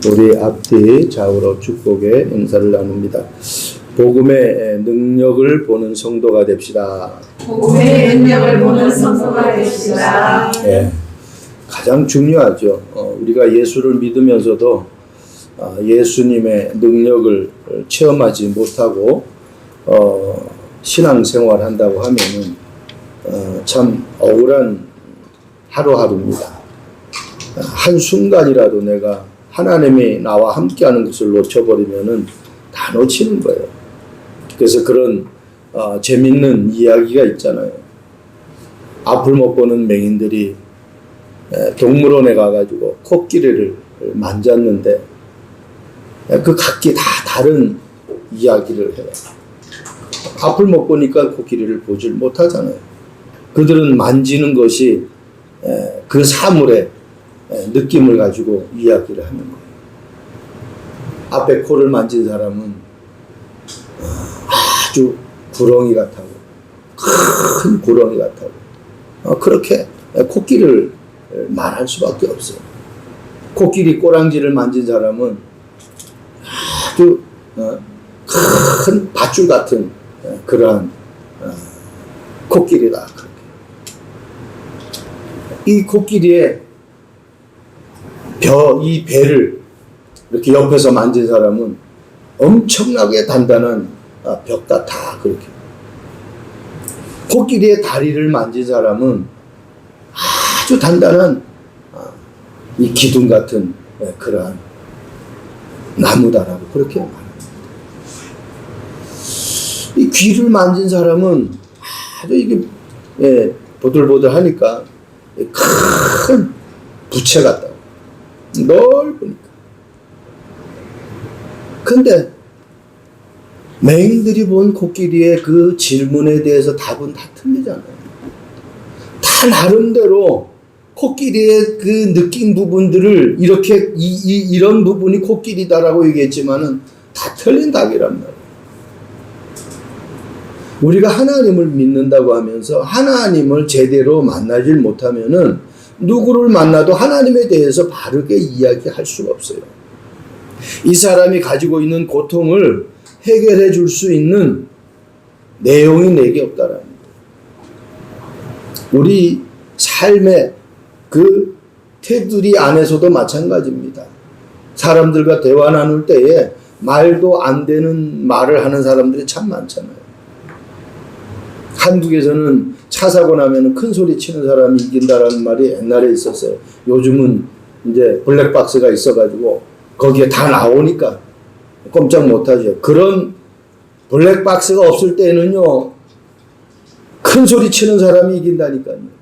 우리 앞뒤 좌우로 축복의 인사를 나눕니다. 복음의 능력을 보는 성도가 됩시다. 복음의 능력을 보는 성도가 됩시다. 네, 가장 중요하죠. 우리가 예수를 믿으면서도 예수님의 능력을 체험하지 못하고 신앙생활 한다고 하면은 참 억울한 하루하루입니다. 한순간이라도 내가 하나님이 나와 함께하는 것을 놓쳐버리면은 다 놓치는 거예요. 그래서 그런 재밌는 이야기가 있잖아요. 앞을 못 보는 맹인들이 동물원에 가가지고 코끼리를 만졌는데 그 각기 다 다른 이야기를 해요. 앞을 못 보니까 코끼리를 보질 못하잖아요. 그들은 만지는 것이 그 사물의 느낌을 가지고 이야기를 하는 거예요. 앞에 코를 만진 사람은 아주 구렁이 같다고, 큰 구렁이 같다고, 그렇게 코끼리를 말할 수밖에 없어요. 코끼리 꼬랑지를 만진 사람은 아주 큰 밧줄 같은 그러한 코끼리다. 그렇게. 이 코끼리의 이 배를 이렇게 옆에서 만진 사람은 엄청나게 단단한 벽 같아. 그렇게. 코끼리의 다리를 만진 사람은 아주 단단한 이 기둥 같은 그러한 나무다라고 그렇게 말합니다. 이 귀를 만진 사람은 아주 이게 보들보들하니까 큰 부채 같다고. 넓으니까. 근데 맹인들이 본 코끼리의 그 질문에 대해서 답은 다 틀리잖아요. 다 나름대로 코끼리의 그 느낀 부분들을 이렇게 이런 부분이 코끼리다라고 얘기했지만은 다 틀린 답이란 말이에요. 우리가 하나님을 믿는다고 하면서 하나님을 제대로 만나질 못하면은 누구를 만나도 하나님에 대해서 바르게 이야기할 수가 없어요. 이 사람이 가지고 있는 고통을 해결해 줄 수 있는 내용이 내게 없다라는 거예요. 우리 삶의 그 테두리 안에서도 마찬가지입니다. 사람들과 대화 나눌 때에 말도 안 되는 말을 하는 사람들이 참 많잖아요. 한국에서는 차 사고 나면 큰 소리 치는 사람이 이긴다라는 말이 옛날에 있었어요. 요즘은 이제 블랙박스가 있어가지고 거기에 다 나오니까 꼼짝 못하죠. 그런 블랙박스가 없을 때는요, 큰 소리 치는 사람이 이긴다니까요.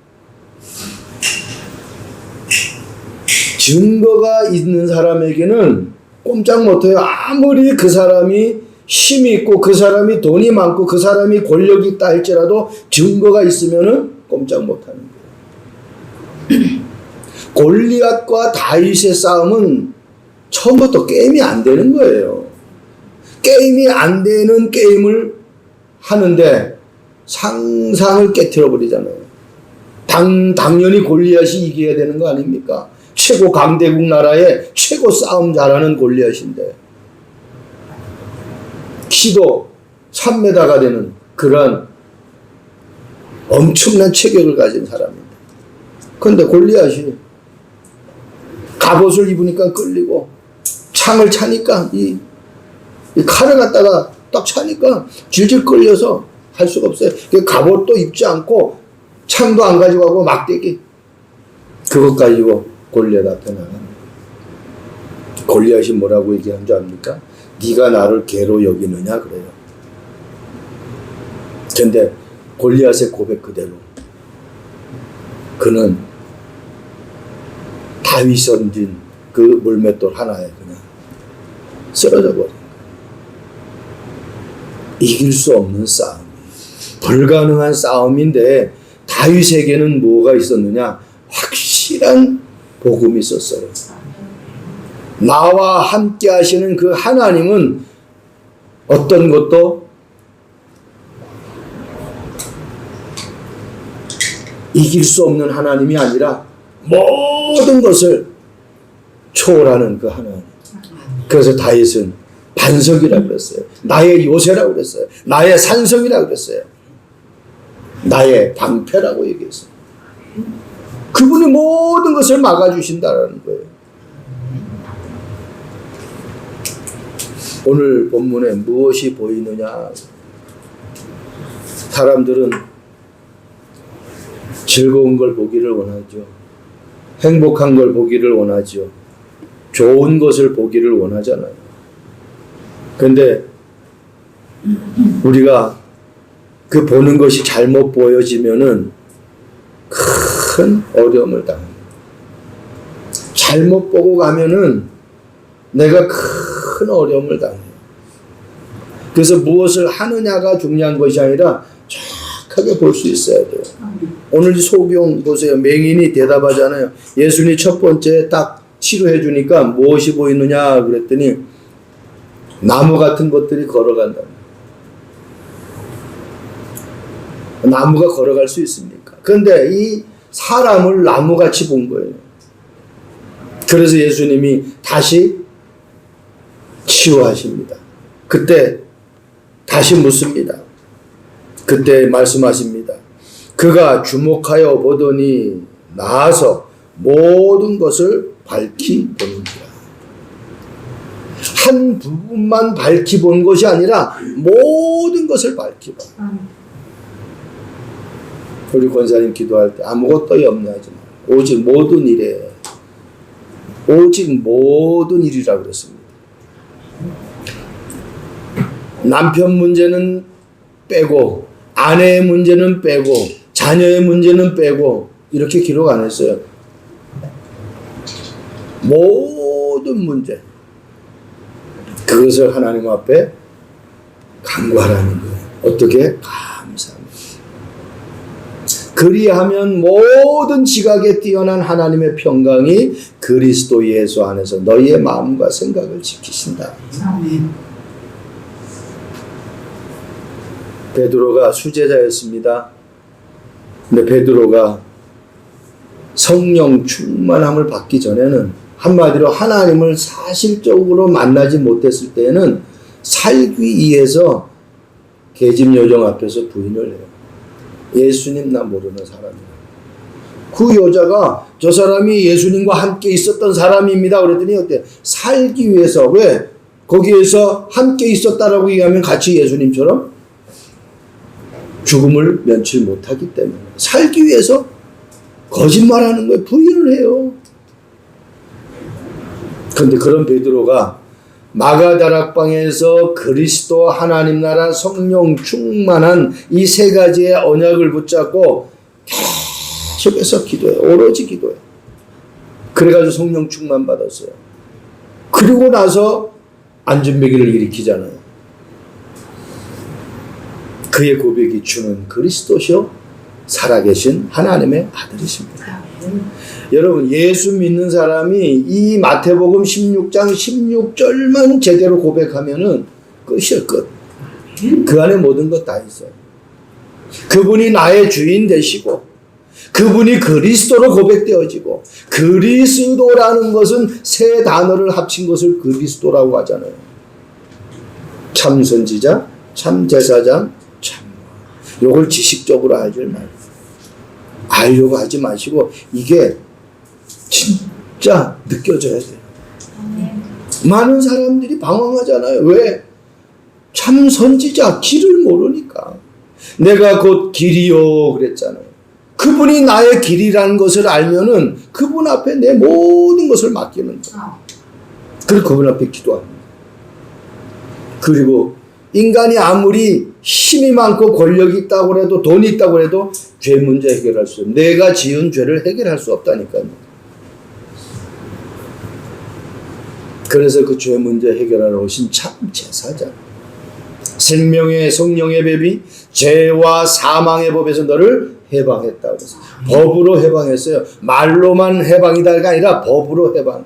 증거가 있는 사람에게는 꼼짝 못해요. 아무리 그 사람이 힘이 있고 그 사람이 돈이 많고 그 사람이 권력이 있다 할지라도 증거가 있으면은 꼼짝 못하는 거예요. 골리앗과 다윗의 싸움은 처음부터 게임이 안 되는 거예요. 게임이 안 되는 게임을 하는데 상상을 깨트려 버리잖아요. 당연히 골리앗이 이겨야 되는 거 아닙니까? 최고 강대국 나라의 최고 싸움 잘하는 골리앗인데 키도 3m가 되는 그런 엄청난 체격을 가진 사람입니다. 그런데 골리앗이 갑옷을 입으니까 끌리고 창을 차니까 이 칼을 갖다가 딱 차니까 질질 끌려서 할 수가 없어요. 갑옷도 입지 않고 창도 안 가지고 가고 막대기 그것 가지고 골리앗 앞에 나갑니다. 골리앗이 뭐라고 얘기한 줄 압니까? 네가 나를 개로 여기느냐 그래요. 그런데 골리앗의 고백 그대로 그는 다윗이 얹은 그 물맷돌 하나에 그냥 쓰러져 버린 거예요. 이길 수 없는 싸움, 불가능한 싸움인데 다윗에게는 뭐가 있었느냐? 확실한 복음이 있었어요. 나와 함께 하시는 그 하나님은 어떤 것도 이길 수 없는 하나님이 아니라 모든 것을 초월하는 그 하나님. 그래서 다윗은 반석이라고 그랬어요. 나의 요새라고 그랬어요. 나의 산성이라고 그랬어요. 나의 방패라고 얘기했어요. 그분이 모든 것을 막아주신다는 거예요. 오늘 본문에 무엇이 보이느냐? 사람들은 즐거운 걸 보기를 원하죠. 행복한 걸 보기를 원하죠. 좋은 것을 보기를 원하잖아요. 그런데 우리가 그 보는 것이 잘못 보여지면은 큰 어려움을 당합니다. 잘못 보고 가면은 내가 큰 어려움을 당해요. 그래서 무엇을 하느냐가 중요한 것이 아니라 정확하게 볼 수 있어야 돼요. 오늘 소경 보세요. 맹인이 대답하잖아요. 예수님이 첫 번째 딱 치료해 주니까 무엇이 보이느냐 그랬더니 나무 같은 것들이 걸어간다. 나무가 걸어갈 수 있습니까? 그런데 이 사람을 나무같이 본 거예요. 그래서 예수님이 다시 치유하십니다. 그때 다시 묻습니다. 그때 말씀하십니다. 그가 주목하여 보더니 나아서 모든 것을 밝히 보는지라. 한 부분만 밝히 본 것이 아니라 모든 것을 밝히 봐. 우리 권사님 기도할 때 아무것도 염려하지 마. 오직 모든 일에 오직 모든 일이라고 그랬습니다. 남편 문제는 빼고 아내의 문제는 빼고 자녀의 문제는 빼고 이렇게 기록 안 했어요. 모든 문제 그것을 하나님 앞에 간구하라는 거예요. 어떻게? 감사합니다. 그리하면 모든 지각에 뛰어난 하나님의 평강이 그리스도 예수 안에서 너희의 마음과 생각을 지키신다. 아멘. 베드로가 수제자였습니다. 근데 베드로가 성령 충만함을 받기 전에는 한마디로 하나님을 사실적으로 만나지 못했을 때에는 살기 위해서 계집 요정 앞에서 부인을 해요. 예수님 나 모르는 사람이다. 그 여자가 저 사람이 예수님과 함께 있었던 사람입니다. 그랬더니 어때? 살기 위해서. 왜? 거기에서 함께 있었다라고 얘기하면 같이 예수님처럼 죽음을 면치 못하기 때문에 살기 위해서 거짓말하는 거예요. 부인을 해요. 그런데 그런 베드로가 마가다락방에서 그리스도 하나님 나라 성령 충만한 이 세 가지의 언약을 붙잡고 계속해서 기도해요. 오로지 기도해요. 그래가지고 성령 충만 받았어요. 그리고 나서 안전배기를 일으키잖아요. 그의 고백이 주는 그리스도시요 살아계신 하나님의 아들이십니다. 여러분 예수 믿는 사람이 이 마태복음 16장 16절만 제대로 고백하면은 끝이에요. 끝. 그 안에 모든 것 다 있어요. 그분이 나의 주인 되시고 그분이 그리스도로 고백되어지고 그리스도라는 것은 세 단어를 합친 것을 그리스도라고 하잖아요. 참 선지자, 참 제사장, 참 요걸 지식적으로 알지 말고 알려고 하지 마시고 이게 진짜 느껴져야 돼요. 많은 사람들이 방황하잖아요. 왜? 참 선지자 길을 모르니까. 내가 곧 길이요 그랬잖아요. 그분이 나의 길이라는 것을 알면은 그분 앞에 내 모든 것을 맡기는 거예요. 그리고 그분 앞에 기도합니다. 그리고 인간이 아무리 힘이 많고 권력이 있다고 해도 돈이 있다고 해도 죄 문제 해결할 수 없어요. 내가 지은 죄를 해결할 수 없다니까요. 그래서 그 죄 문제 해결하러 오신 참 제사장. 생명의 성령의 법이 죄와 사망의 법에서 너를 해방했다고 했어요. 법으로 해방했어요. 말로만 해방이다가 아니라 법으로 해방.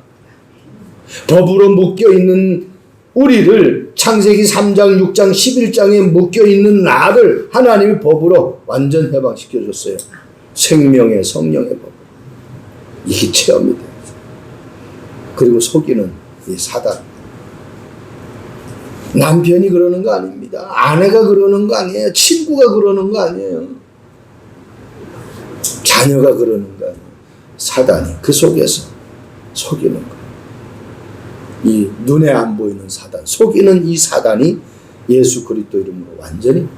법으로 묶여있는 우리를 창세기 3장, 6장, 11장에 묶여있는 나를 하나님이 법으로 완전 해방시켜줬어요. 생명의 성령의 법. 이게 체험이 돼요. 그리고 속이는 이 사단. 남편이 그러는 거 아닙니다. 아내가 그러는 거 아니에요. 친구가 그러는 거 아니에요. 자녀가 그러는 거 아니에요. 사단이 그 속에서 속이는 거예요. 이 눈에 안 보이는 사단, 속이는 이 사단이 예수 그리스도 이름으로 완전히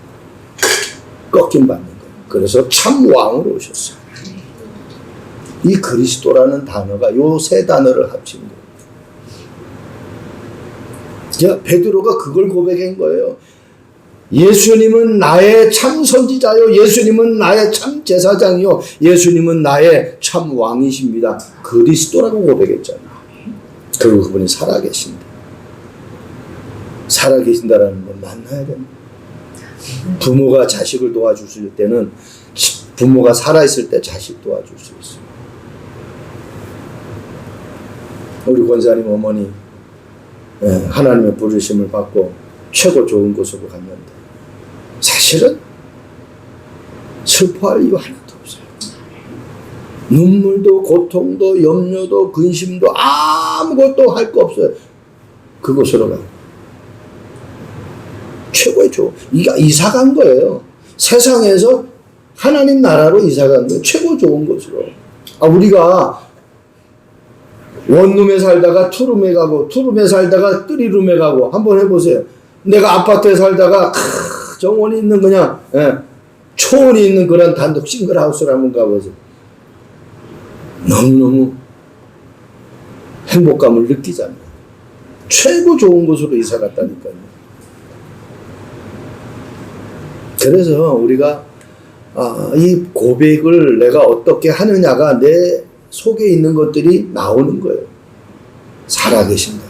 꺾임 받는 거예요. 그래서 참 왕으로 오셨어요. 이 그리스도라는 단어가 요 세 단어를 합친 거예요. 베드로가 그걸 고백한 거예요. 예수님은 나의 참 선지자요, 예수님은 나의 참 제사장이요, 예수님은 나의 참 왕이십니다. 그리스도라고 고백했잖아요. 그리고 그분이 살아계신다. 살아계신다라는 건 만나야 됩니다. 부모가 자식을 도와줄 때는 부모가 살아있을 때 자식 도와줄 수 있어요. 우리 권사님 어머니 하나님의 부르심을 받고 최고 좋은 곳으로 갔는데 사실은 슬퍼할 이유 하나도 없어요. 눈물도 고통도 염려도 근심도 아무것도 할 거 없어요. 그곳으로 가요. 최고의 이사 간 거예요. 세상에서 하나님 나라로 이사 간 거예요. 최고 좋은 곳으로. 우리가 원룸에 살다가 투룸에 가고, 투룸에 살다가 쓰리룸에 가고, 한번 해보세요. 내가 아파트에 살다가 정원이 있는 그냥 초원이 있는 그런 단독 싱글하우스를 한번 가보세요. 너무너무 행복감을 느끼잖아요. 최고 좋은 곳으로 이사 갔다니까요. 그래서 우리가 이 고백을 내가 어떻게 하느냐가 내 속에 있는 것들이 나오는 거예요. 살아계신다.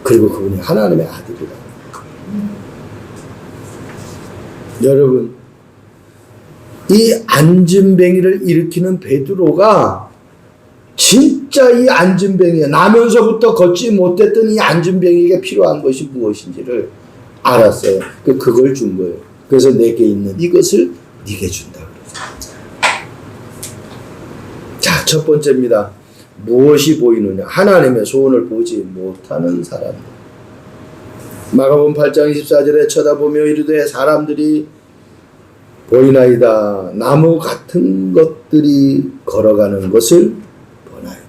그리고 그분이 하나님의 아들이다. 여러분, 이 안진뱅이를 일으키는 베드로가 진짜 이 안진뱅이야. 나면서부터 걷지 못했던 이 안진뱅이에게 필요한 것이 무엇인지를 알았어요. 그걸 준 거예요. 그래서 내게 있는 이것을 네게 준다. 자, 첫 번째입니다. 무엇이 보이느냐? 하나님의 소원을 보지 못하는 사람들. 마가복음 8장 24절에 쳐다보며 이르되 사람들이 보이나이다. 나무 같은 것들이 걸어가는 것을 보나이다.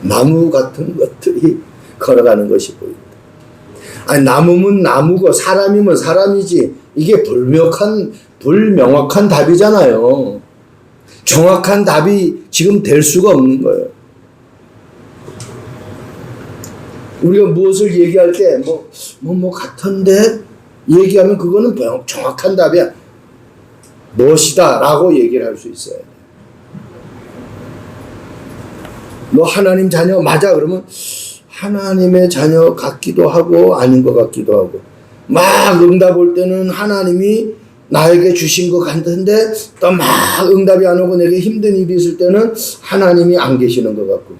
나무 같은 것들이 걸어가는 것이 보인다. 아니, 나무면 나무고 사람이면 사람이지. 이게 불명확한 답이잖아요. 정확한 답이 지금 될 수가 없는 거예요. 우리가 무엇을 얘기할 때 같은데 얘기하면 그거는 정확한 답이야. 무엇이다 라고 얘기를 할 수 있어요. 너 하나님 자녀 맞아? 그러면 하나님의 자녀 같기도 하고 아닌 것 같기도 하고, 막 응답 올 때는 하나님이 나에게 주신 것 같은데 또 막 응답이 안 오고 내게 힘든 일이 있을 때는 하나님이 안 계시는 것 같고,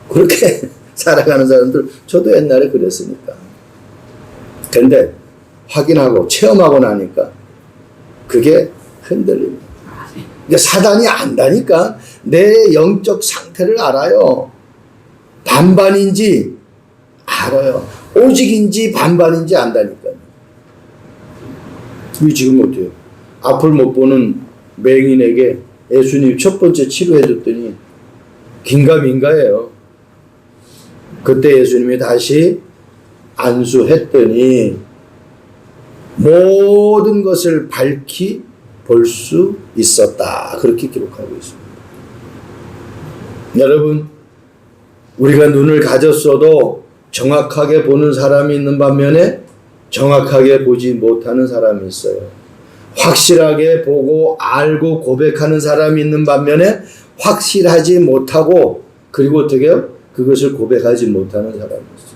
그렇게 살아가는 사람들, 저도 옛날에 그랬으니까. 근데 확인하고 체험하고 나니까 그게 흔들립니다. 그러니까 사단이 안다니까. 내 영적 상태를 알아요. 반반인지 알아요. 오직인지 반반인지 안다니까요. 이 지금 어때요? 앞을 못 보는 맹인에게 예수님 첫 번째 치료해줬더니 긴가민가예요. 그때 예수님이 다시 안수했더니 모든 것을 밝히 볼 수 있었다. 그렇게 기록하고 있습니다. 여러분, 우리가 눈을 가졌어도 정확하게 보는 사람이 있는 반면에 정확하게 보지 못하는 사람이 있어요. 확실하게 보고 알고 고백하는 사람이 있는 반면에 확실하지 못하고, 그리고 어떻게 해요? 그것을 고백하지 못하는 사람이 있어요.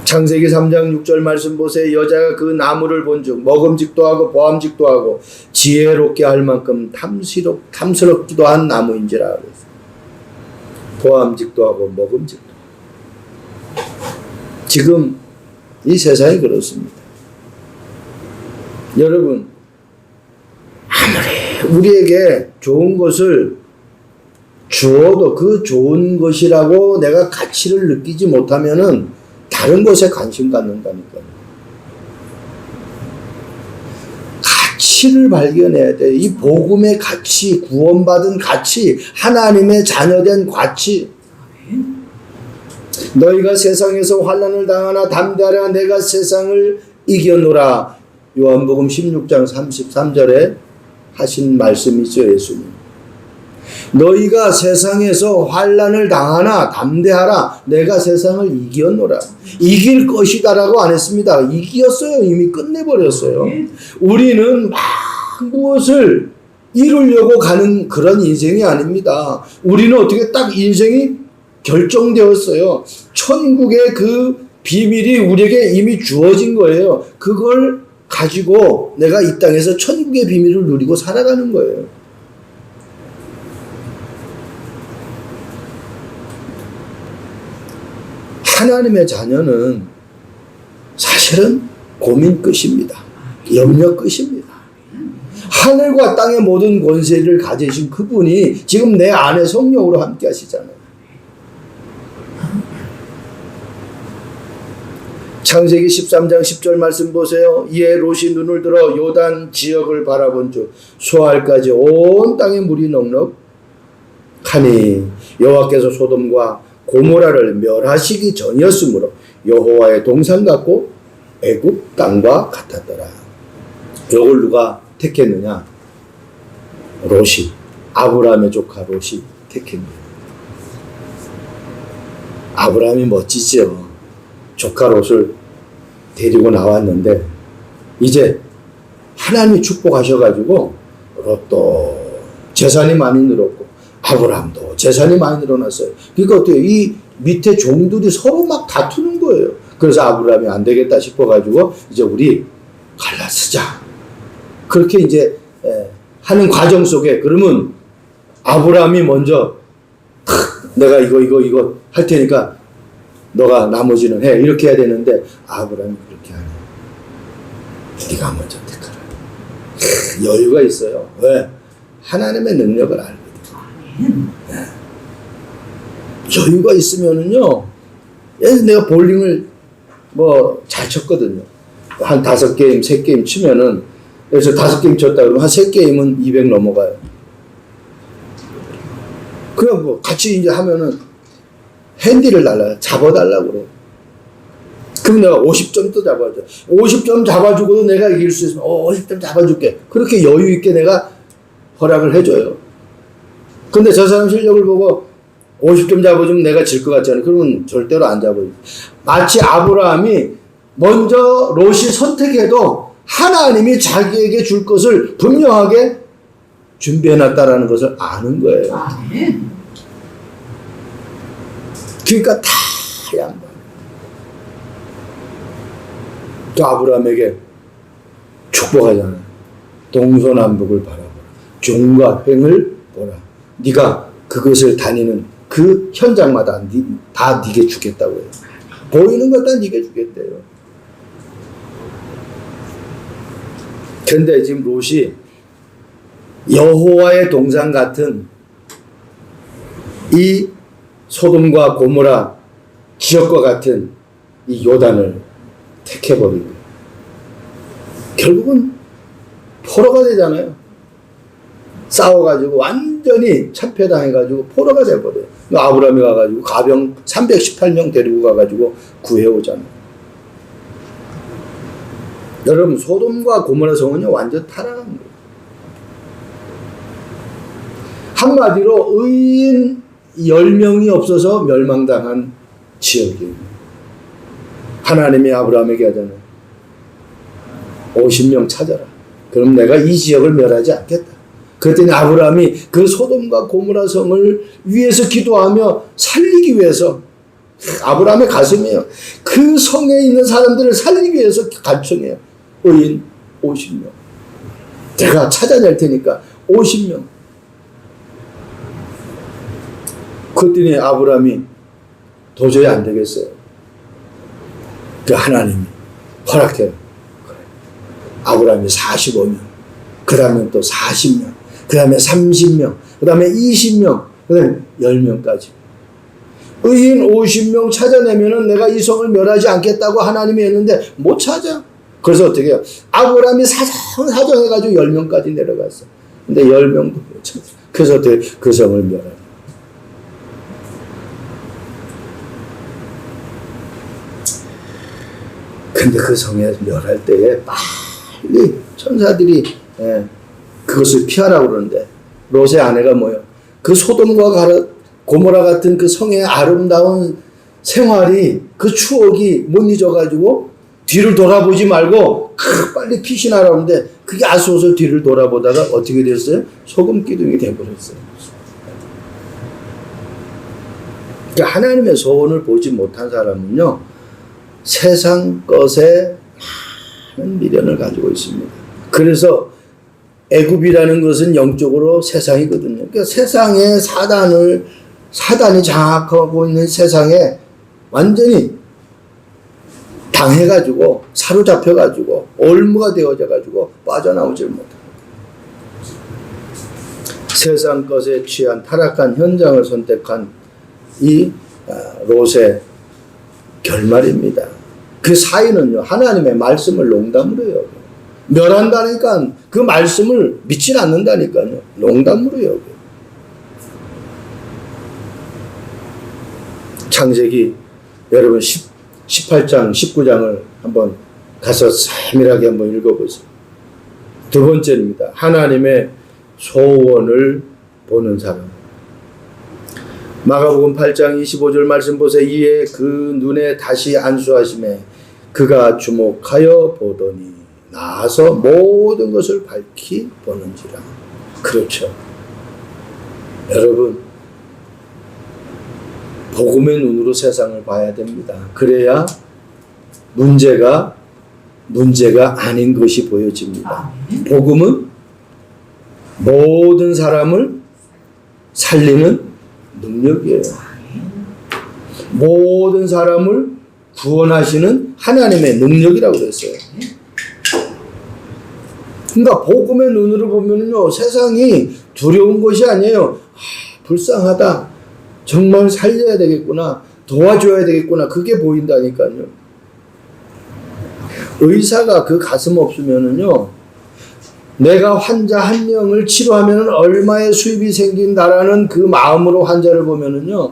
창세기 3장 6절 말씀 보세요. 여자가 그 나무를 본즉 먹음직도 하고 보암직도 하고 지혜롭게 할 만큼 탐스럽기도 한 나무인지라 그랬어요. 보암직도 하고 먹음직도. 지금 이 세상이 그렇습니다. 여러분, 아무리 우리에게 좋은 것을 주어도 그 좋은 것이라고 내가 가치를 느끼지 못하면은 다른 것에 관심 갖는다니까요. 가치를 발견해야 돼. 이 복음의 가치, 구원받은 가치, 하나님의 자녀된 가치. 너희가 세상에서 환난을 당하나 담대하라. 내가 세상을 이겨노라. 요한복음 16장 33절에 하신 말씀이죠, 예수님. 너희가 세상에서 환난을 당하나 담대하라. 내가 세상을 이겨노라. 이길 것이다라고 안 했습니다. 이겼어요. 이미 끝내버렸어요. 우리는 막 무엇을 이루려고 가는 그런 인생이 아닙니다. 우리는 어떻게 딱 인생이 결정되었어요. 천국의 그 비밀이 우리에게 이미 주어진 거예요. 그걸 가지고 내가 이 땅에서 천국의 비밀을 누리고 살아가는 거예요. 하나님의 자녀는 사실은 고민 끝입니다. 염려 끝입니다. 하늘과 땅의 모든 권세를 가지신 그분이 지금 내 안에 성령으로 함께 하시잖아요. 창세기 13장 10절 말씀 보세요. 이에 롯이 눈을 들어 요단 지역을 바라본 즉 소알까지 온 땅에 물이 넉넉하니 여호와께서 소돔과 고모라를 멸하시기 전이었으므로 여호와의 동산 같고 애굽 땅과 같았더라. 이걸 누가 택했느냐? 롯이, 아브라함의 조카 롯이 택했느냐. 아브라함이 멋지죠. 조카 롯을 데리고 나왔는데 이제 하나님이 축복하셔가지고 롯도 재산이 많이 늘었고 아브라함도 재산이 많이 늘어났어요. 그러니까 어때요? 이 밑에 종들이 서로 막 다투는 거예요. 그래서 아브라함이 안 되겠다 싶어가지고 이제 우리 갈라쓰자. 그렇게 이제 하는 과정 속에 그러면 아브라함이 먼저 내가 이거 할 테니까 너가 나머지는 해. 이렇게 해야 되는데 아브라함이 그렇게 안 해. 네가 먼저 택하라. 여유가 있어요. 왜? 하나님의 능력을 알거든. 여유가 있으면은요. 예를 내가 볼링을 잘 쳤거든요. 한 5게임, 3게임 치면은 그래서 5게임 쳤다 그러면 한 3게임은 200 넘어가요. 그냥 같이 이제 하면은 핸디를 잡아달라고 그래. 그럼 내가 50점 또 잡아줘. 50점 잡아주고도 내가 이길 수 있으면 50점 잡아줄게. 그렇게 여유 있게 내가 허락을 해줘요. 근데 저 사람 실력을 보고 50점 잡아주면 내가 질 것 같잖아요. 그러면 절대로 안 잡아요. 마치 아브라함이 먼저 롯이 선택해도 하나님이 자기에게 줄 것을 분명하게 준비해놨다라는 것을 아는 거예요. 그러니까 다 양반. 또 아브라함에게 축복하잖아요. 동서남북을 바라보라. 종과 횡을 보라. 네가 그것을 다니는 그 현장마다 다 네게 주겠다고 해요. 보이는 것 다 네게 주겠대요. 근데 지금 롯이 여호와의 동산 같은 이 소돔과 고모라 지역과 같은 이 요단을 택해버린 거예요. 결국은 포로가 되잖아요. 싸워가지고 완전히 참패당해가지고 포로가 돼버려요. 아브라함이 가가지고 가병 318명 데리고 가가지고 구해오잖아요. 여러분 소돔과 고모라 성은요 완전 타락한 거예요. 한마디로 의인 10명이 없어서 멸망당한 지역이에요. 하나님이 아브라함에게 하잖아요. 50명 찾아라. 그럼 내가 이 지역을 멸하지 않겠다. 그랬더니 아브라함이 그 소돔과 고모라 성을 위해서 기도하며 살리기 위해서 아브라함의 가슴이에요. 그 성에 있는 사람들을 살리기 위해서 간청해요. 의인 50명. 내가 찾아낼 테니까 50명. 그랬더니 아브라함이 도저히 안 되겠어요. 그 하나님이 허락해요. 아브라함이 45명, 그 다음에 또 40명, 그 다음에 30명, 그 다음에 20명, 그 다음에 10명까지. 의인 50명 찾아내면은 내가 이 성을 멸하지 않겠다고 하나님이 했는데 못 찾아. 그래서 어떻게 해요? 아브라함이 사정해가지고 10명까지 내려갔어. 근데 10명도 못 찾아. 그래서 어떻게 그 성을 멸하냐. 근데 그 성에 멸할 때에 빨리 천사들이 그것을 피하라고 그러는데 롯의 아내가 뭐예요? 그 소돔과 고모라 같은 그 성의 아름다운 생활이 그 추억이 못 잊어가지고 뒤를 돌아보지 말고 빨리 피신하라고 하는데 그게 아쉬워서 뒤를 돌아보다가 어떻게 됐어요? 소금 기둥이 돼버렸어요. 그러니까 하나님의 소원을 보지 못한 사람은요, 세상 것에 많은 미련을 가지고 있습니다. 그래서 애굽이라는 것은 영적으로 세상이거든요. 그러니까 세상에 사단이 장악하고 있는 세상에 완전히 당해가지고 사로잡혀가지고 올무가 되어져가지고 빠져나오질 못합니다. 세상 것에 취한 타락한 현장을 선택한 이 롯의 결말입니다. 그 사이는요, 하나님의 말씀을 농담으로 여겨요. 멸한다니까 그 말씀을 믿지 않는다니까요. 농담으로 여겨요. 창세기 여러분 18장 19장을 한번 가서 세밀하게 한번 읽어보세요. 두 번째입니다. 하나님의 소원을 보는 사람. 마가복음 8장 25절 말씀 보세요. 이에 그 눈에 다시 안수하심에 그가 주목하여 보더니 나아서 모든 것을 밝히 보는지라. 그렇죠. 여러분, 복음의 눈으로 세상을 봐야 됩니다. 그래야 문제가 아닌 것이 보여집니다. 복음은 모든 사람을 살리는 능력이에요. 모든 사람을 구원하시는 하나님의 능력이라고 그랬어요. 그러니까 복음의 눈으로 보면요, 세상이 두려운 것이 아니에요. 불쌍하다. 정말 살려야 되겠구나. 도와줘야 되겠구나. 그게 보인다니까요. 의사가 그 가슴 없으면은요, 내가 환자 한 명을 치료하면 얼마의 수입이 생긴다라는 그 마음으로 환자를 보면은요,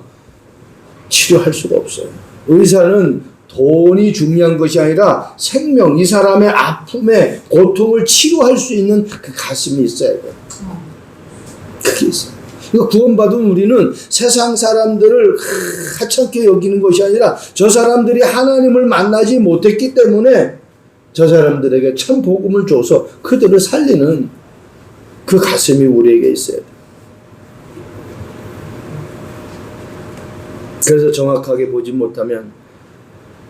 치료할 수가 없어요. 의사는 돈이 중요한 것이 아니라 생명, 이 사람의 아픔의 고통을 치료할 수 있는 그 가슴이 있어야 돼요. 그게 있어요. 그러니까 구원받은 우리는 세상 사람들을 하찮게 여기는 것이 아니라 저 사람들이 하나님을 만나지 못했기 때문에 저 사람들에게 참 복음을 줘서 그들을 살리는 그 가슴이 우리에게 있어야 돼요. 그래서 정확하게 보지 못하면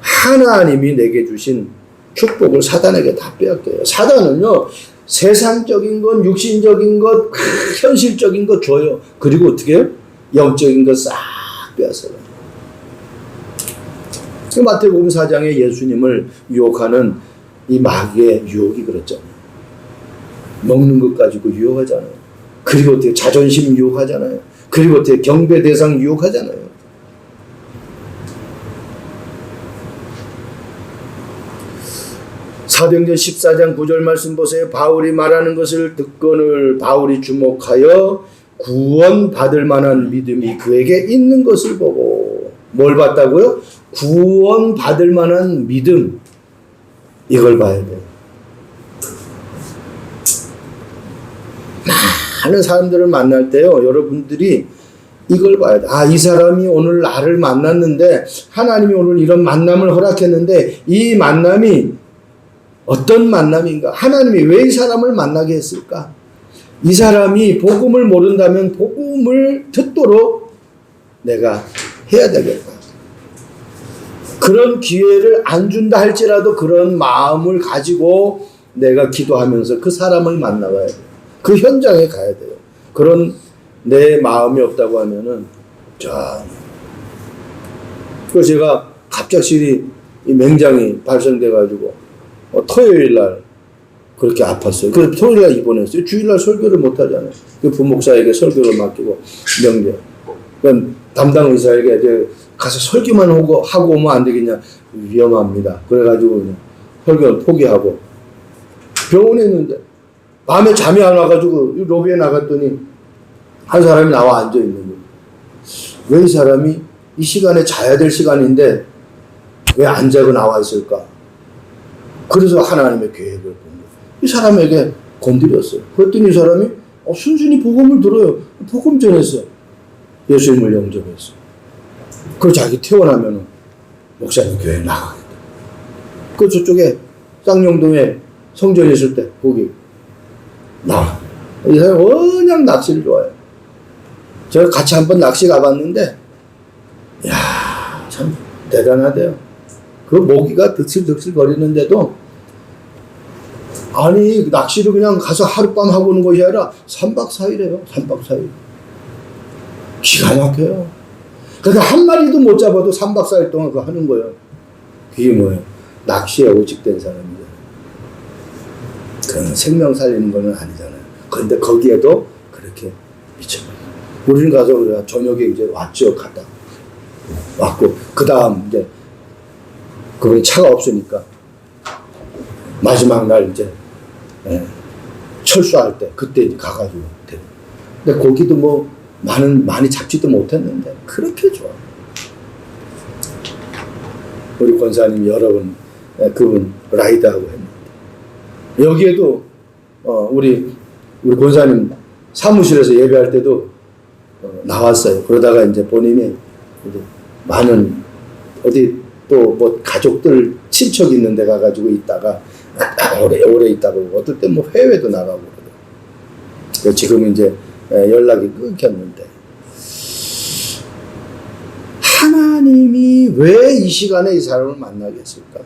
하나님이 내게 주신 축복을 사단에게 다 빼앗겨요. 사단은요, 세상적인 것, 육신적인 것, 현실적인 것 줘요. 그리고 어떻게 해요? 영적인 것 싹 빼앗아요. 마태복음 4장에 예수님을 유혹하는 이 마귀의 유혹이 그렇잖아요. 먹는 것 가지고 유혹하잖아요. 그리고 어떻게 자존심 유혹하잖아요. 그리고 어떻게 경배 대상 유혹하잖아요. 사도행전 14장 9절 말씀 보세요. 바울이 말하는 것을 듣거늘 바울이 주목하여 구원받을 만한 믿음이 그에게 있는 것을 보고, 뭘 봤다고요? 구원받을 만한 믿음, 이걸 봐야 돼요. 많은 사람들을 만날 때요, 여러분들이 이걸 봐야 돼요. 이 사람이 오늘 나를 만났는데, 하나님이 오늘 이런 만남을 허락했는데, 이 만남이 어떤 만남인가? 하나님이 왜 이 사람을 만나게 했을까? 이 사람이 복음을 모른다면 복음을 듣도록 내가 해야 되겠다. 그런 기회를 안 준다 할지라도 그런 마음을 가지고 내가 기도하면서 그 사람을 만나봐야 돼요. 그 현장에 가야 돼요. 그런 내 마음이 없다고 하면은, 그래서 제가 갑작스레 이 맹장이 발생돼가지고 토요일 날 그렇게 아팠어요. 그래서 토요일 날 입원했어요. 주일 날 설교를 못 하잖아요. 그 부목사에게 설교를 맡기고 명령. 그럼 담당 의사에게 가서 설교만 하고 오면 안 되겠냐. 위험합니다. 그래가지고 그냥 설교를 포기하고 병원에 있는데 밤에 잠이 안 와가지고 로비에 나갔더니 한 사람이 나와 앉아있는 거예요. 왜 이 사람이 이 시간에 자야 될 시간인데 왜 안 자고 나와 있을까? 그래서 하나님의 계획을 본 거예요. 이 사람에게 건드렸어요. 그랬더니 이 사람이 순순히 복음을 들어요. 복음 전했어요. 예수님을 영접했어요. 그리고 자기 태어나면 목사님 교회 나가겠다. 그 저쪽에 쌍용동에 성전에 있을 때 거기 나와. 이 사람이 워낙 낚시를 좋아해요. 제가 같이 한번 낚시 가봤는데 이야 참 대단하대요. 그 모기가 득실득실 거리는데도 아니 낚시를 그냥 가서 하룻밤 하고 오는 것이 아니라 3박 4일이에요. 3박 4일. 기가 막혀요. 그러니까 한 마리도 못 잡아도 3박 4일 동안 그거 하는 거예요. 그게 뭐예요? 낚시에 오직된 사람이잖아요. 그건 생명 살리는 건 아니잖아요. 그런데 거기에도 그렇게 미쳐버려요. 우리는 가서 저녁에 이제 왔죠. 갔다 왔고 그 다음 이제 그건 차가 없으니까 마지막 날 이제 철수할 때 그때 이제 가가지고 돼요. 근데 고기도 뭐 많이 잡지도 못했는데 그렇게 좋아. 우리 권사님이 여러 번 그분 라이드하고 했는데 여기에도 우리 권사님 사무실에서 예배할 때도 나왔어요. 그러다가 이제 본인이 이제 많은 어디 또 뭐 가족들 친척 있는 데 가가지고 있다가 오래 있다가 어떨 땐 뭐 해외도 나가고 그래요. 지금 이제 연락이 끊겼는데 하나님이 왜 이 시간에 이 사람을 만나게 했을까?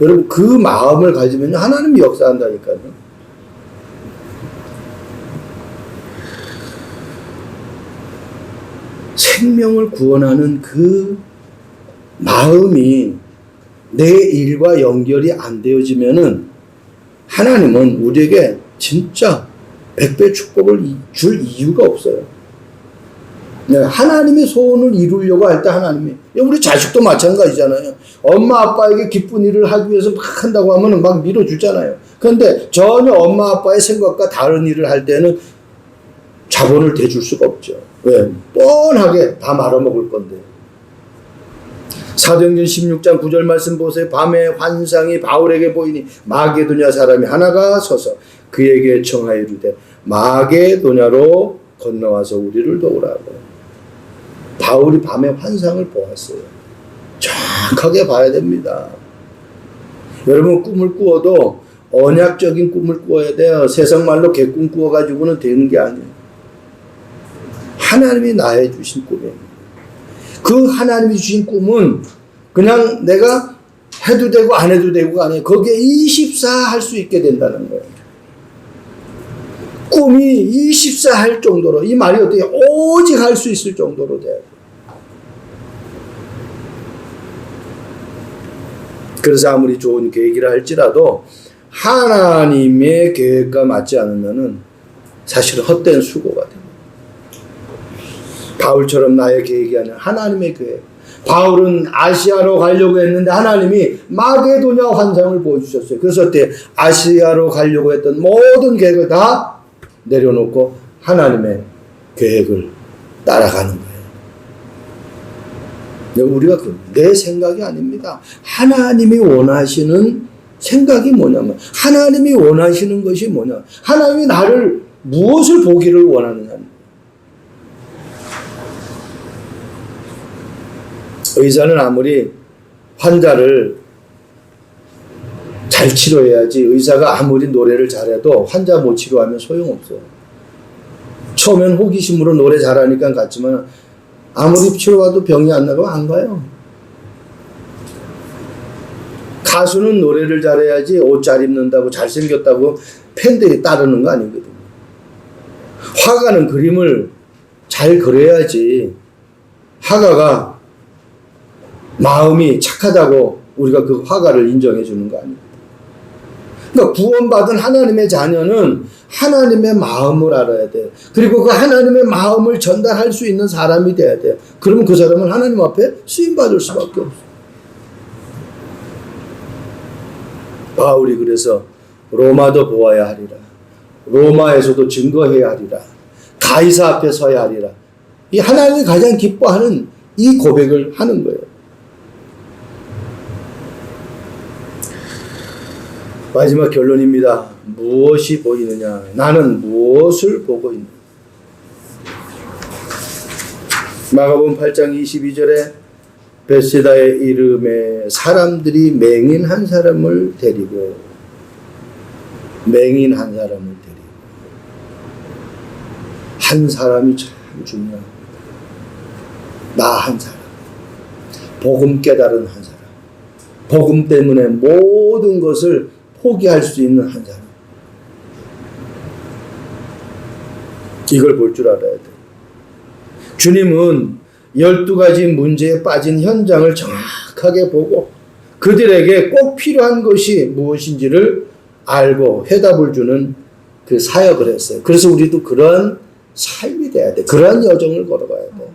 여러분 그 마음을 가지면 하나님이 역사한다니까요. 생명을 구원하는 그 마음이 내 일과 연결이 안 되어지면은 하나님은 우리에게 진짜 100배 축복을 줄 이유가 없어요. 하나님의 소원을 이루려고 할 때 하나님이 우리 자식도 마찬가지잖아요. 엄마 아빠에게 기쁜 일을 하기 위해서 막 한다고 하면 막 밀어주잖아요. 그런데 전혀 엄마 아빠의 생각과 다른 일을 할 때는 자본을 대줄 수가 없죠. 왜? 뻔하게 다 말아먹을 건데. 사도행전 16장 9절 말씀 보세요. 밤에 환상이 바울에게 보이니 마게도냐 사람이 하나가 서서 그에게 청하여 이르되 마게도냐로 건너와서 우리를 도우라고. 바울이 밤에 환상을 보았어요. 정확하게 봐야 됩니다. 여러분 꿈을 꾸어도 언약적인 꿈을 꾸어야 돼요. 세상 말로 개꿈 꾸어가지고는 되는 게 아니에요. 하나님이 나의 주신 꿈이에요. 그 하나님이 주신 꿈은 그냥 내가 해도 되고 안 해도 되고가 아니에요. 거기에 24 할 수 있게 된다는 거예요. 꿈이 24 할 정도로, 이 말이 어떻게 오직 할 수 있을 정도로 돼요. 그래서 아무리 좋은 계획이라 할지라도 하나님의 계획과 맞지 않으면은 사실은 헛된 수고가 됩니다. 바울처럼 나의 계획이 아니라 하나님의 계획. 바울은 아시아로 가려고 했는데 하나님이 마게도냐 환상을 보여주셨어요. 그래서 그때 아시아로 가려고 했던 모든 계획을 다 내려놓고 하나님의 계획을 따라가는 거예요. 우리가 내 생각이 아닙니다. 하나님이 원하시는 생각이 뭐냐면 하나님이 원하시는 것이 뭐냐. 하나님이 나를 무엇을 보기를 원하느냐. 의사는 아무리 환자를 잘 치료해야지 의사가 아무리 노래를 잘해도 환자 못 치료하면 소용없어요. 처음엔 호기심으로 노래 잘하니까 갔지만 아무리 치료해도 병이 안 나가면 안 가요. 가수는 노래를 잘해야지 옷 잘 입는다고 잘생겼다고 팬들이 따르는 거 아니거든요. 화가는 그림을 잘 그려야지 화가가 마음이 착하다고 우리가 그 화가를 인정해 주는 거 아닙니다. 그러니까 구원받은 하나님의 자녀는 하나님의 마음을 알아야 돼요. 그리고 그 하나님의 마음을 전달할 수 있는 사람이 돼야 돼요. 그러면 그 사람은 하나님 앞에 쓰임받을 수밖에 없어요. 바울이 그래서 로마도 보아야 하리라. 로마에서도 증거해야 하리라. 가이사 앞에 서야 하리라. 이 하나님이 가장 기뻐하는 이 고백을 하는 거예요. 마지막 결론입니다. 무엇이 보이느냐? 나는 무엇을 보고 있느냐? 마가복음 8장 22절에 벳세다의 이름에 사람들이 맹인 한 사람을 데리고 한 사람이 참 중요합니다. 나 한 사람. 복음 깨달은 한 사람. 복음 때문에 모든 것을 포기할 수 있는 한 사람. 이걸 볼 줄 알아야 돼요. 주님은 12가지 문제에 빠진 현장을 정확하게 보고 그들에게 꼭 필요한 것이 무엇인지를 알고 해답을 주는 그 사역을 했어요. 그래서 우리도 그런 삶이 돼야 돼. 그런 여정을 걸어가야 돼.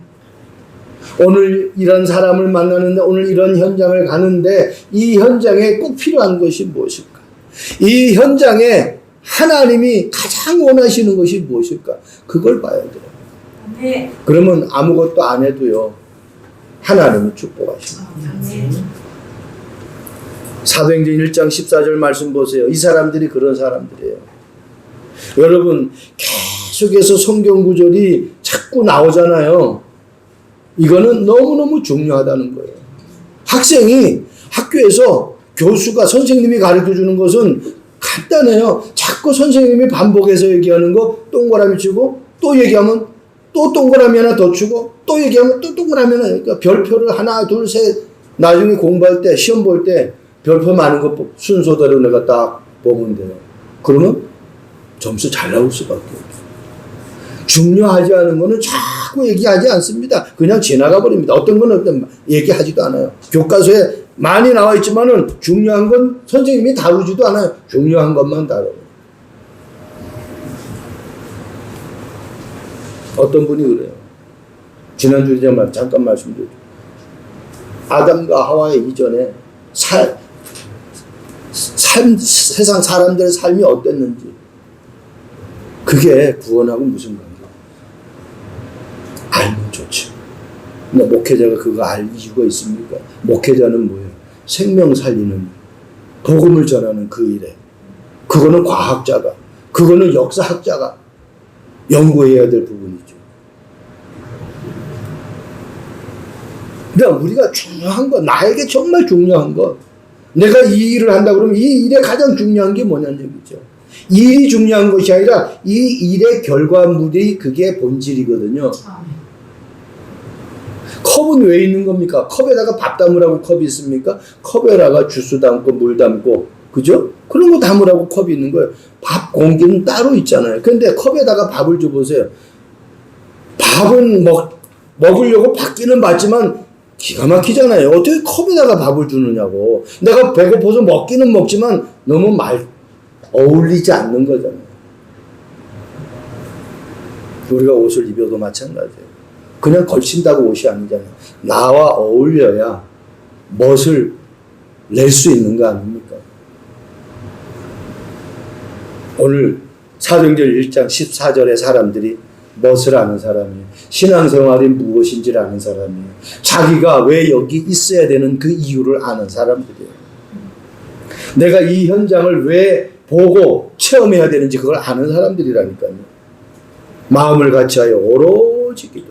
오늘 이런 사람을 만나는데, 오늘 이런 현장을 가는데 이 현장에 꼭 필요한 것이 무엇일까? 이 현장에 하나님이 가장 원하시는 것이 무엇일까? 그걸 봐야 돼요. 네. 그러면 아무것도 안 해도요, 하나님이 축복하십니다. 사도행전 1장 14절 말씀 보세요. 이 사람들이 그런 사람들이에요. 여러분, 계속해서 성경 구절이 자꾸 나오잖아요. 이거는 너무너무 중요하다는 거예요. 학생이 학교에서 교수가, 선생님이 가르쳐 주는 것은 간단해요. 자꾸 선생님이 반복해서 얘기하는 거 동그라미 치고, 또 얘기하면 또 동그라미 하나 더 치고, 또 얘기하면 또 동그라미 하나. 그러니까 별표를 하나, 둘, 셋. 나중에 공부할 때, 시험 볼 때 별표 많은 거 순서대로 내가 딱 보면 돼요. 그러면 점수 잘 나올 수밖에 없어요. 중요하지 않은 거는 자꾸 얘기하지 않습니다. 그냥 지나가 버립니다. 어떤 건 어떤 얘기하지도 않아요. 교과서에 많이 나와 있지만은 중요한 건 선생님이 다루지도 않아요. 중요한 것만 다뤄요. 어떤 분이 그래요. 지난주에 제가 잠깐 말씀드렸죠. 아담과 하와의 이전에 세상 사람들의 삶이 어땠는지, 그게 구원하고 무슨 관계? 알면 좋죠. 근데 목회자가 그거 알 이유가 있습니까? 목회자는 뭐예요? 생명 살리는, 복음을 전하는 그 일에. 그거는 과학자가, 그거는 역사학자가 연구해야 될 부분이죠. 그러니까 우리가 중요한 것, 나에게 정말 중요한 것, 내가 이 일을 한다 그러면 이 일에 가장 중요한 게 뭐냐는 얘기죠. 이 일이 중요한 것이 아니라 이 일의 결과물이 그게 본질이거든요. 컵은 왜 있는 겁니까? 컵에다가 밥 담으라고 컵이 있습니까? 컵에다가 주스 담고 물 담고, 그죠? 그런 거 담으라고 컵이 있는 거예요. 밥 공기는 따로 있잖아요. 근데 컵에다가 밥을 줘보세요. 밥은 먹으려고 받기는 받지만 기가 막히잖아요. 어떻게 컵에다가 밥을 주느냐고. 내가 배고파서 먹기는 먹지만 너무 어울리지 않는 거잖아요. 우리가 옷을 입어도 마찬가지예요. 그냥 걸친다고 옷이 아니잖아요. 나와 어울려야 멋을 낼 수 있는 거 아닙니까? 오늘 사도행전 1장 14절에 사람들이 멋을 아는 사람이에요. 신앙생활이 무엇인지를 아는 사람이에요. 자기가 왜 여기 있어야 되는 그 이유를 아는 사람들이에요. 내가 이 현장을 왜 보고 체험해야 되는지 그걸 아는 사람들이라니까요. 마음을 같이하여 오로지 기도.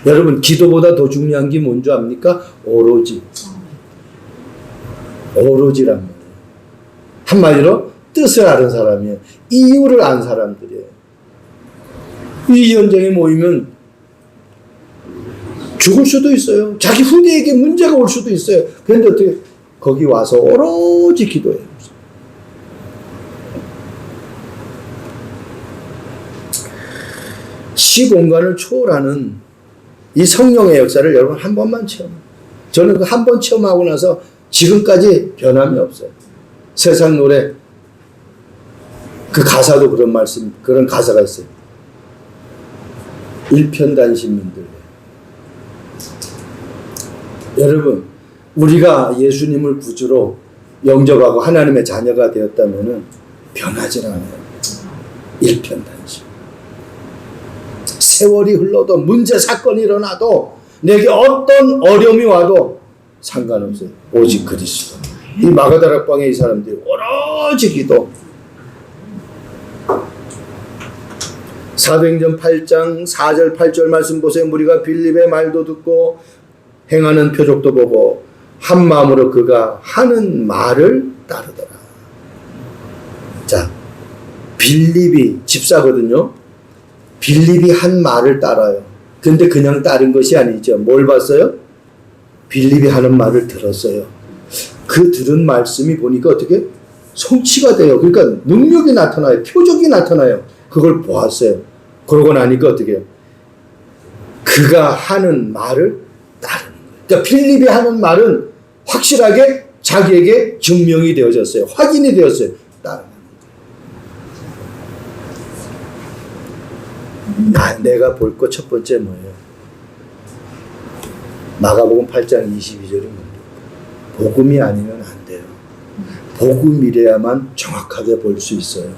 여러분, 기도보다 더 중요한 게 뭔지 압니까? 오로지. 오로지란 말이에요. 한마디로 뜻을 아는 사람이에요. 이유를 아는 사람들이에요. 이 현장에 모이면 죽을 수도 있어요. 자기 후대에게 문제가 올 수도 있어요. 그런데 어떻게 거기 와서 오로지 기도해요. 시공간을 초월하는 이 성령의 역사를 여러분 한 번만 체험해요. 저는 그 한 번 체험하고 나서 지금까지 변함이 없어요. 세상 노래 그 가사도 그런 가사가 있어요. 일편단심민들. 여러분, 우리가 예수님을 구주로 영접하고 하나님의 자녀가 되었다면 변하지 않아요. 일편단심. 세월이 흘러도 문제 사건이 일어나도 내게 어떤 어려움이 와도 상관없어요. 오직 그리스도. 이 마가다락방에 이 사람들이 오로지 기도. 사도행전 8장 4절 8절 말씀 보세요. 우리가 빌립의 말도 듣고 행하는 표적도 보고 한 마음으로 그가 하는 말을 따르더라. 자, 빌립이 집사거든요. 빌립이 한 말을 따라요. 근데 그냥 따른 것이 아니죠. 뭘 봤어요? 빌립이 하는 말을 들었어요. 그 들은 말씀이 보니까 어떻게? 성취가 돼요. 그러니까 능력이 나타나요. 표적이 나타나요. 그걸 보았어요. 그러고 나니까 어떻게 해요? 그가 하는 말을 따르는 거예요. 그러니까 빌립이 하는 말은 확실하게 자기에게 증명이 되어졌어요. 확인이 되었어요. 따르는 거예요. 내가 볼 것 첫 번째 뭐예요? 마가복음 8장 22절이 뭡니까? 복음이 아니면 안 돼요. 복음이래야만 정확하게 볼 수 있어요.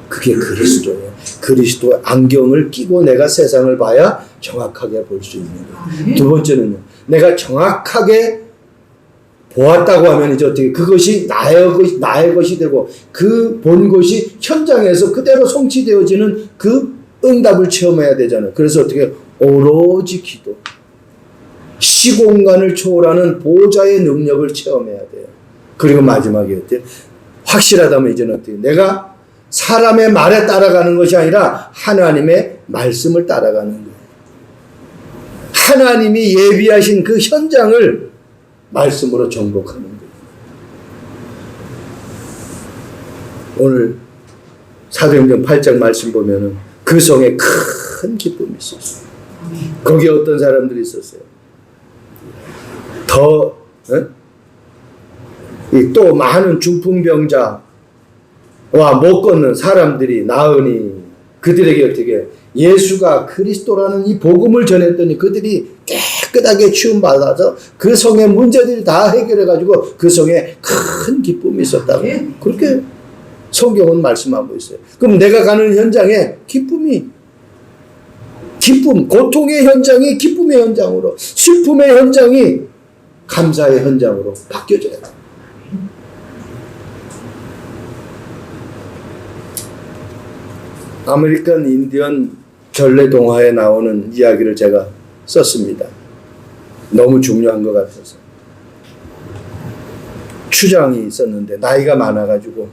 그게 그리스도예요. 그리스도 안경을 끼고 내가 세상을 봐야 정확하게 볼 수 있는 거예요. 두 번째는요. 내가 정확하게 보았다고 하면 이제 어떻게 그것이 나의 것이 되고 그 본 것이 현장에서 그대로 성취되어지는 그 응답을 체험해야 되잖아요. 그래서 어떻게 오로지 기도. 시공간을 초월하는 보좌의 능력을 체험해야 돼요. 그리고 마지막에 어때요? 확실하다면 이제는 어때요? 내가 사람의 말에 따라가는 것이 아니라 하나님의 말씀을 따라가는 거예요. 하나님이 예비하신 그 현장을 말씀으로 정복하는 거예요. 오늘 사도행전 8장 말씀 보면은 그 성에 큰 기쁨이 있었어요. 거기에 어떤 사람들이 있었어요. 또 많은 중풍병자와 못 걷는 사람들이 나으니 그들에게 어떻게 예수가 그리스도라는 이 복음을 전했더니 그들이 깨끗하게 치움받아서 그 성의 문제들이 다 해결해가지고 그 성에 큰 기쁨이 있었다고 그렇게 성경은 말씀하고 있어요. 그럼 내가 가는 현장에 기쁨, 고통의 현장이 기쁨의 현장으로, 슬픔의 현장이 감사의 현장으로 바뀌어져야 돼요. 아메리칸 인디언 전래 동화에 나오는 이야기를 제가 썼습니다. 너무 중요한 것 같아서. 추장이 있었는데 나이가 많아가지고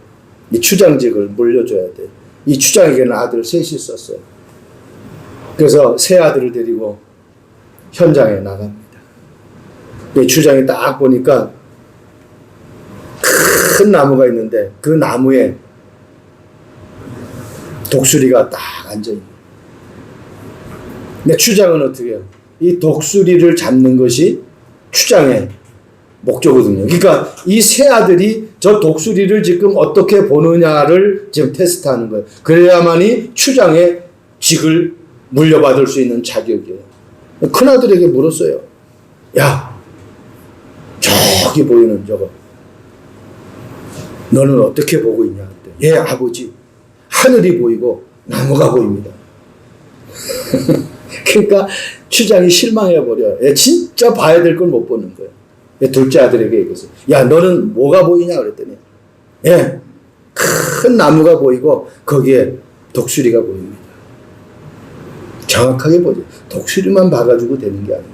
이 추장직을 물려줘야 돼. 이 추장에게는 아들 셋이 있었어요. 그래서 세 아들을 데리고 현장에 나갑니다. 이 추장이 딱 보니까 큰 나무가 있는데 그 나무에 독수리가 딱 앉아있는 거예요. 근데 추장은 어떻게 해요? 이 독수리를 잡는 것이 추장의 목적이거든요. 그러니까 이 세 아들이 저 독수리를 지금 어떻게 보느냐를 지금 테스트하는 거예요. 그래야만이 추장의 직을 물려받을 수 있는 자격이에요. 큰아들에게 물었어요. 야, 저기 보이는 저거 너는 어떻게 보고 있냐? 예, 아버지. 하늘이 보이고 나무가 보입니다. 그러니까 추장이 실망해버려요. 얘 진짜 봐야 될 걸 못 보는 거예요. 둘째 아들에게 얘기했어요. 야, 너는 뭐가 보이냐? 그랬더니 예, 큰 나무가 보이고 거기에 독수리가 보입니다. 정확하게 보죠. 독수리만 봐가지고 되는 게 아니에요.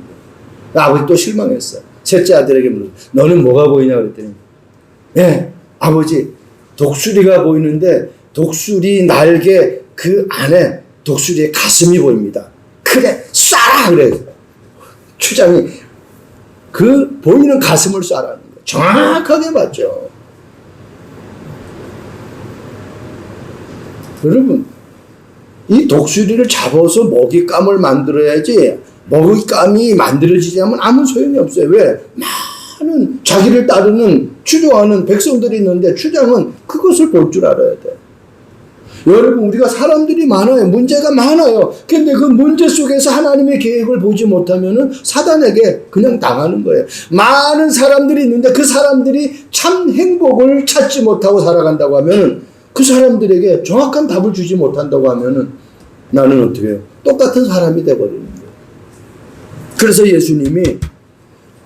아버지 또 실망했어. 셋째 아들에게 물었어요. 너는 뭐가 보이냐? 그랬더니 예, 아버지 독수리가 보이는데 독수리 날개 그 안에 독수리의 가슴이 보입니다. 그래, 쏴라! 그래. 추장이 그 보이는 가슴을 쏴라는 거예요. 정확하게 봤죠. 여러분, 이 독수리를 잡아서 먹잇감을 만들어야지 먹잇감이 만들어지지 않으면 아무 소용이 없어요. 왜? 많은 자기를 따르는 추종하는 백성들이 있는데 추장은 그것을 볼 줄 알아야 돼. 여러분, 우리가 사람들이 많아요. 문제가 많아요. 근데 그 문제 속에서 하나님의 계획을 보지 못하면은 사단에게 그냥 당하는 거예요. 많은 사람들이 있는데 그 사람들이 참 행복을 찾지 못하고 살아간다고 하면은, 그 사람들에게 정확한 답을 주지 못한다고 하면은 나는 어떻게 해요? 똑같은 사람이 되어버리는 거예요. 그래서 예수님이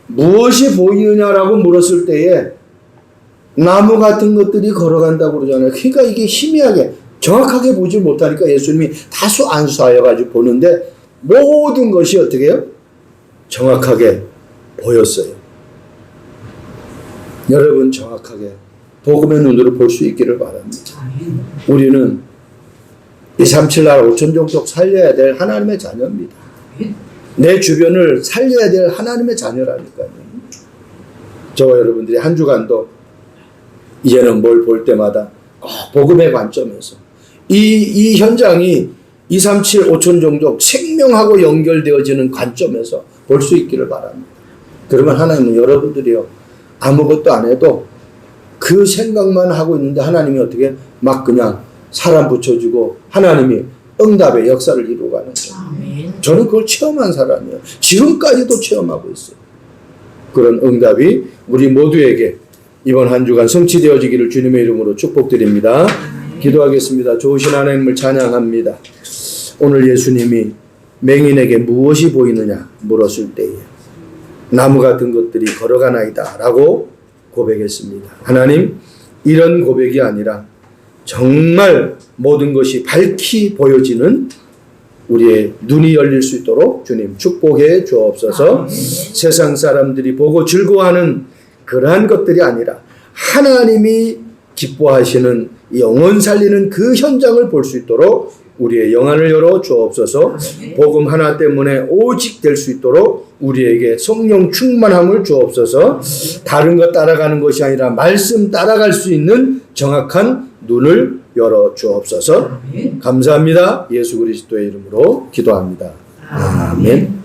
무엇이 보이느냐라고 물었을 때에 나무 같은 것들이 걸어간다고 그러잖아요. 그러니까 이게 희미하게 정확하게 보지 못하니까 예수님이 다수 안수하여가지고 보는데 모든 것이 어떻게 해요? 정확하게 보였어요. 여러분, 정확하게 복음의 눈으로 볼 수 있기를 바랍니다. 우리는 237 나라 5천 종족 살려야 될 하나님의 자녀입니다. 내 주변을 살려야 될 하나님의 자녀라니까요. 저와 여러분들이 한 주간도 이제는 뭘 볼 때마다 복음의 관점에서 이 현장이 237 5천 종족 생명하고 연결되어지는 관점에서 볼 수 있기를 바랍니다. 그러면 하나님은 여러분들이요, 아무것도 안 해도 그 생각만 하고 있는데 하나님이 어떻게 막 그냥 사람 붙여주고 하나님이 응답의 역사를 이루어가는 거예요. 저는 그걸 체험한 사람이에요. 지금까지도 체험하고 있어요. 그런 응답이 우리 모두에게 이번 한 주간 성취되어지기를 주님의 이름으로 축복드립니다. 기도하겠습니다. 좋으신 하나님을 찬양합니다. 오늘 예수님이 맹인에게 무엇이 보이느냐 물었을 때에 나무 같은 것들이 걸어가나이다 라고 고백했습니다. 하나님, 이런 고백이 아니라 정말 모든 것이 밝히 보여지는 우리의 눈이 열릴 수 있도록 주님 축복해 주옵소서. 세상 사람들이 보고 즐거워하는 그러한 것들이 아니라 하나님이 기뻐하시는 영혼 살리는 그 현장을 볼 수 있도록 우리의 영안을 열어 주옵소서. 복음 하나 때문에 오직 될 수 있도록 우리에게 성령 충만함을 주옵소서. 다른 것 따라가는 것이 아니라 말씀 따라갈 수 있는 정확한 눈을 열어 주옵소서. 감사합니다. 예수 그리스도의 이름으로 기도합니다. 아멘.